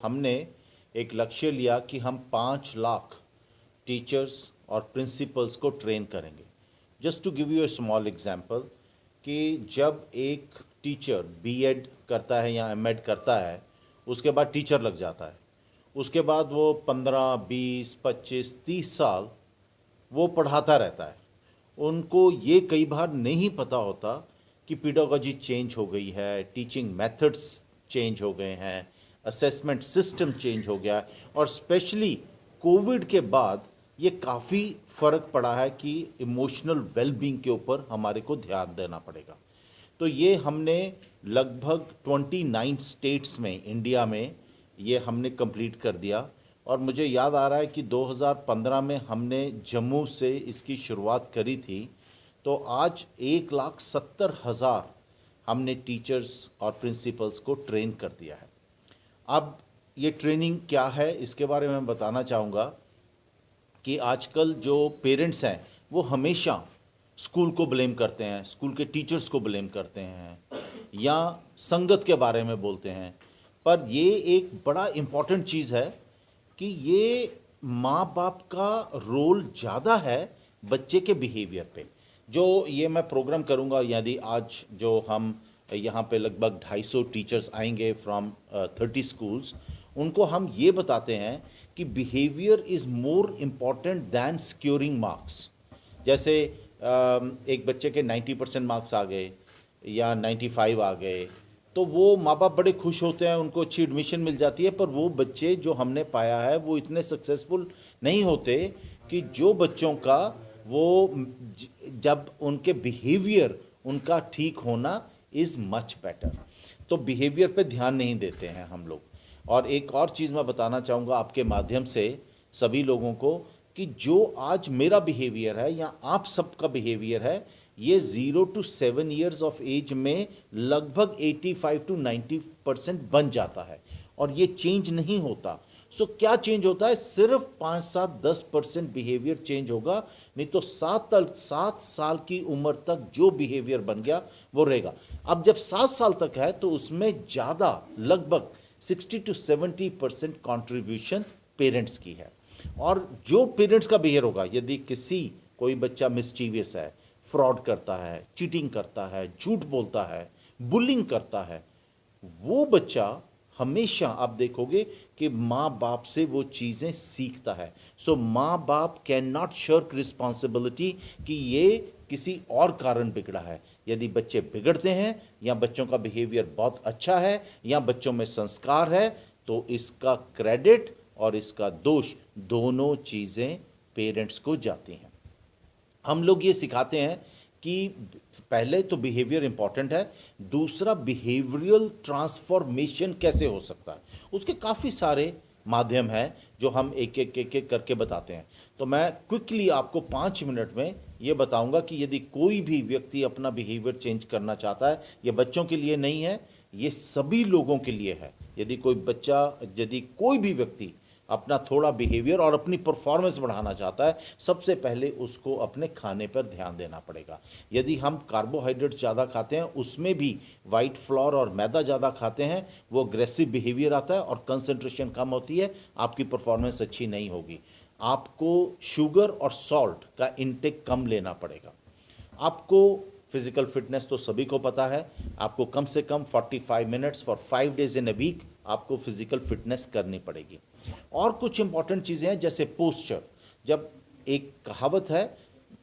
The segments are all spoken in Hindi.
हमने एक लक्ष्य लिया कि हम 5 लाख टीचर्स और प्रिंसिपल्स को ट्रेन करेंगे। Just to give you a small example कि जब एक टीचर बीएड करता है या एमएड करता है, उसके बाद टीचर लग जाता है, उसके बाद वो 15, 20, 25, 30 साल वो पढ़ाता रहता है। उनको ये कई बार नहीं पता होता कि पीडागोजी चेंज हो गई है, टीचिंग मेथड्स चेंज हो गए हैं, असेसमेंट सिस्टम चेंज हो गया है, और स्पेशली कोविड के बाद ये काफ़ी फ़र्क पड़ा है कि इमोशनल वेलबींग के ऊपर हमारे को ध्यान देना पड़ेगा। तो ये हमने लगभग 29 स्टेट्स में इंडिया में ये हमने कंप्लीट कर दिया। और मुझे याद आ रहा है कि 2015 में हमने जम्मू से इसकी शुरुआत करी थी, तो आज 1,70,000 हमने टीचर्स और प्रिंसिपल्स को ट्रेन कर दिया है। अब ये ट्रेनिंग क्या है इसके बारे में मैं बताना चाहूँगा कि आजकल जो पेरेंट्स हैं वो हमेशा स्कूल को ब्लेम करते हैं, स्कूल के टीचर्स को ब्लेम करते हैं या संगत के बारे में बोलते हैं। पर ये एक बड़ा इम्पॉर्टेंट चीज़ है कि ये माँ बाप का रोल ज़्यादा है बच्चे के बिहेवियर पे। जो ये मैं प्रोग्राम करूँगा, यदि आज जो हम यहाँ पे लगभग 250 टीचर्स आएंगे फ्रॉम 30 स्कूल्स, उनको हम ये बताते हैं कि behaviour is more important than securing marks. जैसे एक बच्चे के 90% मार्क्स आ गए या 95 आ गए, तो वो माँ बाप बड़े खुश होते हैं, उनको अच्छी एडमिशन मिल जाती है। पर वो बच्चे जो हमने पाया है वो इतने सक्सेसफुल नहीं होते कि जो बच्चों का वो जब उनके बिहेवियर उनका ठीक होना इज़ मच बेटर। तो बिहेवियर पे ध्यान नहीं देते हैं हम लोग। और एक और चीज़ मैं बताना चाहूँगा आपके माध्यम से सभी लोगों को कि जो आज मेरा बिहेवियर है या आप सबका बिहेवियर है, ये 0 to 7 ईयर्स ऑफ एज में लगभग 85 to 90% बन जाता है और ये चेंज नहीं होता। सो क्या चेंज होता है? सिर्फ 5, 7, 10% बिहेवियर चेंज होगा, नहीं तो 7 साल की उम्र तक जो बिहेवियर बन गया वो रहेगा। अब जब 7 साल तक है तो उसमें ज़्यादा लगभग 60 to 70% कॉन्ट्रीब्यूशन पेरेंट्स की है। और जो पेरेंट्स का बिहेवियर होगा, यदि कोई बच्चा मिसचीवियस है, फ्रॉड करता है, चीटिंग करता है, झूठ बोलता है, बुलिंग करता है, वो बच्चा हमेशा आप देखोगे कि माँ बाप से वो चीज़ें सीखता है। सो माँ बाप कैन नॉट शर्क रिस्पॉन्सिबिलिटी कि ये किसी और कारण बिगड़ा है। यदि बच्चे बिगड़ते हैं या बच्चों का बिहेवियर बहुत अच्छा है या बच्चों में संस्कार है, तो इसका क्रेडिट और इसका दोष दोनों चीज़ें पेरेंट्स को जाती हैं। हम लोग ये सिखाते हैं कि पहले तो बिहेवियर इंपॉर्टेंट है, दूसरा बिहेवियरल ट्रांसफॉर्मेशन कैसे हो सकता है, उसके काफ़ी सारे माध्यम हैं जो हम एक एक करके बताते हैं। तो मैं क्विकली आपको 5 मिनट में ये बताऊंगा कि यदि कोई भी व्यक्ति अपना बिहेवियर चेंज करना चाहता है, ये बच्चों के लिए नहीं है, ये सभी लोगों के लिए है। यदि कोई भी व्यक्ति अपना थोड़ा बिहेवियर और अपनी परफॉर्मेंस बढ़ाना चाहता है, सबसे पहले उसको अपने खाने पर ध्यान देना पड़ेगा। यदि हम कार्बोहाइड्रेट ज़्यादा खाते हैं, उसमें भी वाइट फ्लोर और मैदा ज़्यादा खाते हैं, वो अग्रेसिव बिहेवियर आता है और कंसंट्रेशन कम होती है, आपकी परफॉर्मेंस अच्छी नहीं होगी। आपको शुगर और सॉल्ट का इंटेक कम लेना पड़ेगा। आपको फिजिकल फिटनेस तो सभी को पता है, आपको कम से कम 45 minutes for 5 days in a week आपको फिजिकल फिटनेस करनी पड़ेगी। और कुछ इंपॉर्टेंट चीज़ें हैं जैसे पोस्चर। जब एक कहावत है,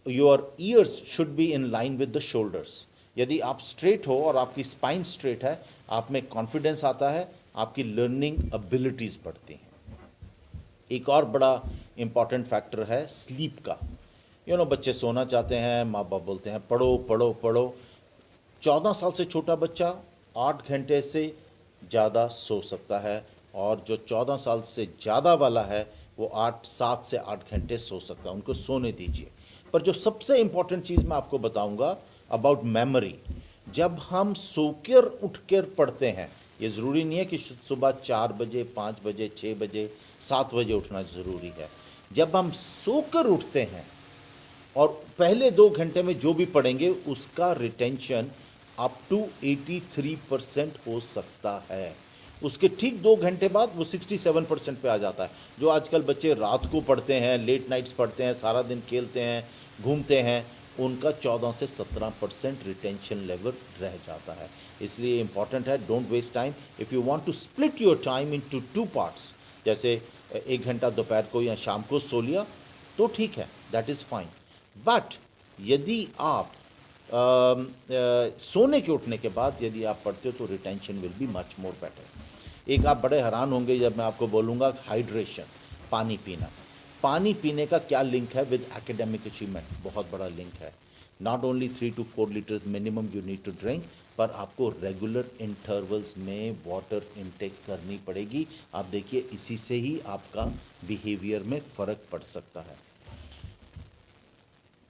your ears should be in line with the shoulders. यदि आप स्ट्रेट हो और आपकी स्पाइन स्ट्रेट है, आप में कॉन्फिडेंस आता है, आपकी लर्निंग एबिलिटीज़ बढ़ती हैं। एक और बड़ा इंपॉर्टेंट फैक्टर है स्लीप का। बच्चे सोना चाहते हैं, माँ बाप बोलते हैं पढ़ो पढ़ो पढ़ो। 14 साल से छोटा बच्चा 8 घंटे से ज़्यादा सो सकता है, और जो 14 साल से ज़्यादा वाला है वो 7 से 8 घंटे सो सकता है। उनको सोने दीजिए। पर जो सबसे इम्पॉर्टेंट चीज़ मैं आपको बताऊंगा अबाउट मेमोरी, जब हम सोकर उठकर पढ़ते हैं, ये ज़रूरी नहीं है कि सुबह 4 बजे, 5 बजे, 6 बजे, 7 बजे उठना ज़रूरी है। जब हम सोकर उठते हैं और पहले 2 घंटे में जो भी पढ़ेंगे उसका रिटेंशन अप टू 83% हो सकता है। उसके ठीक 2 घंटे बाद वो 67% पे आ जाता है। जो आजकल बच्चे रात को पढ़ते हैं, लेट नाइट्स पढ़ते हैं, सारा दिन खेलते हैं, घूमते हैं, उनका 14 से 17% रिटेंशन लेवल रह जाता है। इसलिए इंपॉर्टेंट है, don't waste time. If you want to split your time into 2 parts, जैसे 1 घंटा दोपहर को या शाम को सो लिया तो ठीक है, दैट इज़ फाइन। बट यदि आप सोने के उठने के बाद यदि आप पढ़ते हो तो retention will be much more better. एक आप बड़े हैरान होंगे जब मैं आपको बोलूँगा हाइड्रेशन, पानी पीना। पानी पीने का क्या लिंक है विद एकेडमिक अचीवमेंट? बहुत बड़ा लिंक है। Not only 3 to 4 litres minimum you need to drink, पर आपको रेगुलर इंटरवल्स में वाटर इनटेक करनी पड़ेगी। आप देखिए, इसी से ही आपका बिहेवियर में फ़र्क पड़ सकता है।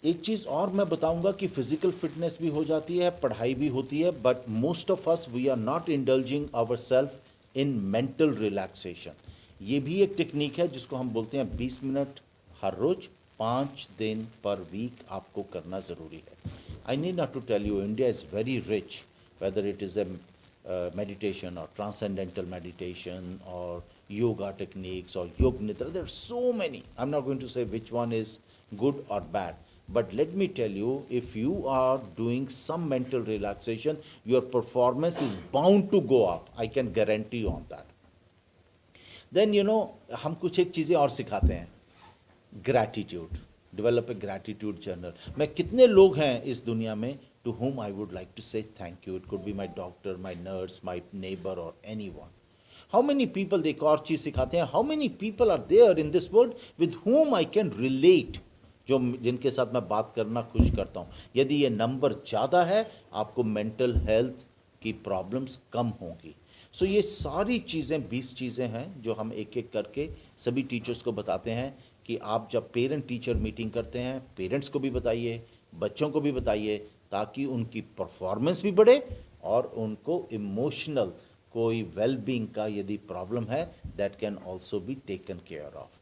एक चीज़ और मैं बताऊंगा कि फिजिकल फिटनेस भी हो जाती है, पढ़ाई भी होती है, but most of us we are not indulging our self in mental relaxation. ये भी एक टेक्निक है जिसको हम बोलते हैं 20 मिनट हर रोज 5 दिन पर वीक आपको करना ज़रूरी है। I need not to tell you, India is very rich, whether it is meditation or transcendental meditation or yoga techniques or yog nidra. There are so many. I'm not going to say which one is good or bad, but let me tell you, if you are doing some mental relaxation, your performance is bound to go up. I can guarantee you on that. Then हम कुछ एक चीज़ें और सिखाते हैं। Gratitude, develop a gratitude journal. मैं कितने लोग हैं इस दुनिया में to whom I would like to say thank you. It could be my doctor, my nurse, my neighbor or anyone. How many people, एक और चीज़ सिखाते हैं, how many people are there in this world with whom I can relate, जो जिनके साथ मैं बात करना खुश करता हूँ। यदि ये नंबर ज़्यादा है, आपको मेंटल हेल्थ की प्रॉब्लम्स कम होंगी। सो ये सारी चीज़ें 20 चीज़ें हैं जो हम एक एक करके सभी टीचर्स को बताते हैं कि आप जब पेरेंट टीचर मीटिंग करते हैं, पेरेंट्स को भी बताइए, बच्चों को भी बताइए, ताकि उनकी परफॉर्मेंस भी बढ़े और उनको इमोशनल कोई वेलबींग का यदि प्रॉब्लम है, that can also be taken care of.